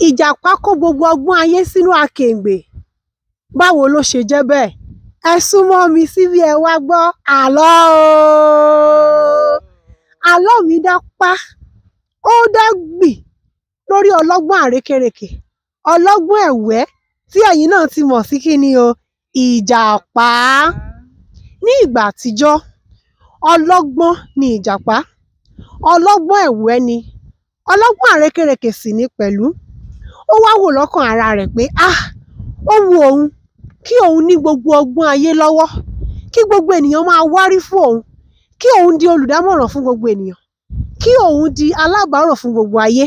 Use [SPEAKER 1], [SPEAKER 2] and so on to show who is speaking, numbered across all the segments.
[SPEAKER 1] Ìjàpá kó gbogbo ọgbọ́n ayé sínú Akèǹgbè. Báwo ló ṣe jẹ́ bẹ́ẹ̀? Ẹ súnmọ́ mi síbí ẹ wá gbọ́ àlọ́ o. Àlọ́ mi dá pá, ó dá gbì lórí ọlọ́gbọ́n àrékérekè, ọlọ́gbọ́n ẹ̀wẹ́ tí ẹ̀yin náà ti mọ̀ sí kíni o, Ìjàpá. Ní ìgbà àtijọ́, ọlọ́gbọ́n ni Ìjàpá, ọlọ́gbọ́n ẹ̀wẹ́ ni, ọlọ́gbọ́n àrékérekè sì ni pẹ̀lú. Ó wá wò lọ́kàn ara rẹ̀ pé ó wu òun kí òun ní gbogbo ọgbọ́n ayé lọ́wọ́, kí gbogbo ènìyàn máa wárí fún òun, kí òun di olùdámọ̀ràn fún gbogbo ènìyàn, kí òun di alábàárò fún gbogbo ayé.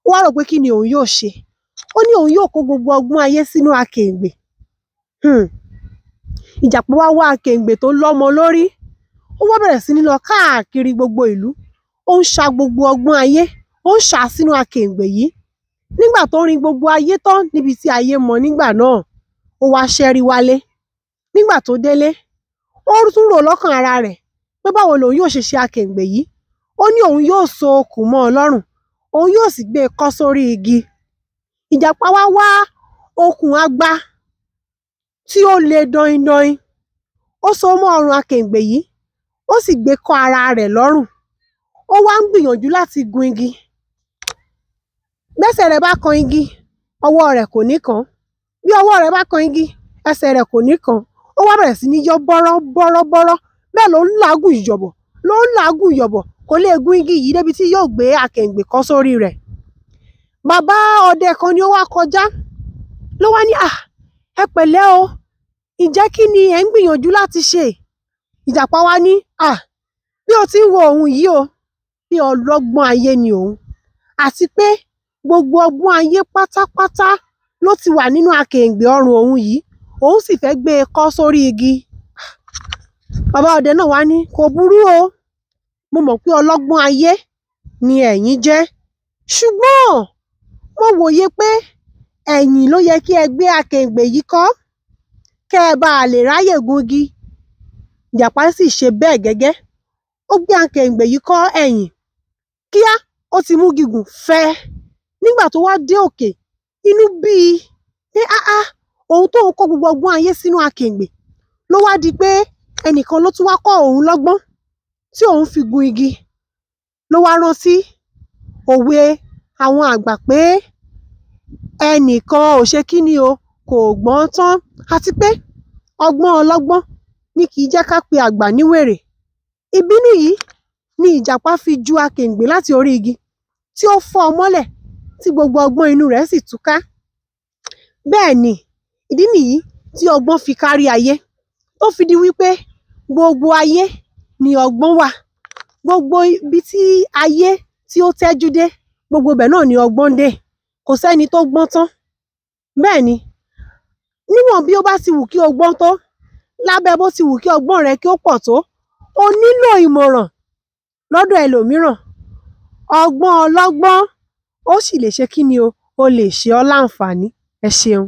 [SPEAKER 1] Ó wá rò pé kí ni òun yóò ṣe? Ó ní òun yóò kó gbogbo ọgbọ́n ayé sínú Akèǹgbè. Ìjàpá wá wá Akèǹgbè tó lọ́mọ lórí. Ó wá bẹ̀rẹ̀ sí ní lọ káàkiri gbogbo ìlú. Ó ń ṣa gbogbo ọgbọ́n ayé, ó ń ṣà á sínú Akèǹgbè yìí. Nígbà tó rin gbogbo ayé tán níbi tí ayé mọ nígbà náà, ó wá ṣẹ́rí wálé. Nígbà tó délé, ó tún rò lọ́kàn ara rẹ̀ pé báwo lòun yóò ṣe ṣe Akèǹgbè yìí. Ó ní òun yóò so okùn mọ́ ọ lọ́rùn, òun yóò sì gbé e kọ́ sórí igi. Ìjàpá wá wá okùn agba tí ó le dọindọin. Ó so mọ́ ọrùn Akèǹgbè yìí, ó sì gbé kọ́ ara rẹ̀ lọ́rùn. Ó wá ń gbìyànjú láti gun igi. Bẹ́sẹ̀ rẹ̀ bá kan igi, ọwọ́ rẹ̀ kò ní kàn án. Bí ọwọ́ rẹ̀ bá kan igi, ẹsẹ̀ rẹ̀ kò ní kàn án. Ó wá bẹ̀rẹ̀ sí ní yọ́ bọ́rọ́. Bẹ́ẹ̀ ló ń làágùn ìyọ̀bọ̀, kò lè gun igi yìí débi tí yóò gbé Akèǹgbè kọ́ sórí rẹ̀. Bàbá ọdẹ kan ni ó wá kọjá, ló wá ní ẹ pẹ̀lẹ́ o, ǹjẹ́ kí ni ẹ̀ ń gbìyànjú láti ṣe? Ìjàpá wá ní bí o ti ń wo òun yìí o, bí ọlọ́gbọ́n ayé ni òun, àti pé gbogbo ọgbọ́n ayé pátápátá ló ti wà nínú Akèǹgbè ọrùn òun yìí, òun sì fẹ́ gbé e kọ́ sórí igi. Bàbá ọdẹ náà wá ní kò burú o, mo mọ̀ pé ọlọ́gbọ́n ayé ni ẹ̀yin jẹ́, ṣùgbọ́n mo wòye pé ẹ̀yin ló yẹ kí ẹ gbé Akèǹgbè yìí kọ́, kẹ́ ẹ bá lè ráyè gun igi. Ìjàpá sì ṣe bẹ́ẹ̀ gẹ́gẹ́. Ó gbé Akèǹgbè yìí kọ́ ẹ̀yìn. Kíá ó ti mú gígùn fẹ́. Nígbà tó wá dé òkè, inú bí i pé òun tóun kó gbogbo ọgbọ́n ayé sínú Akèǹgbè, ló wá di pé ẹnìkan ló tún wá kọ́ òun lọ́gbọ́n tí òun fi gun igi. Ló wá rántí òwe àwọn àgbà pé ẹnìkan ò ṣe kíni o, kò gbọ́n tán, àti pé ọgbọ́n ọlọ́gbọ́n ni kì í jẹ́ ká pe àgbà ní wèrè. Ìbínú yìí ni Ìjàpá fi ju Akèǹgbè láti orí igi, tí ó fọ́ ọ mọ́lẹ̀, tí gbogbo ọgbọ́n inú rẹ̀ sì túká. Bẹ́ẹ̀ ni, ìdí nìyí tí ọgbọ́n fi kárí ayé, tó fi di wípé gbogbo ayé ni ọgbọ́n wà. Gbogbo ibi tí ayé tí ó tẹ́jú dé, gbogbo ibẹ̀ náà ni ọgbọ́n dé. Kò sẹ́ni tó gbọ́n tán. Bẹ́ẹ̀ ni, níwọ̀n bí ó bá ti wù kí o gbọ́n tó, lábẹ́ bó ti wù kí ọgbọ́n rẹ kí ó pọ̀ tó, o nílò ìmọ̀ràn lọ́dọ̀ ẹlòmíràn. Ọgbọ́n ọlọ́gbọ́n ó sì lè ṣe kíni o, ó lè ṣe ọ́ láǹfààní. Ẹ ṣeun.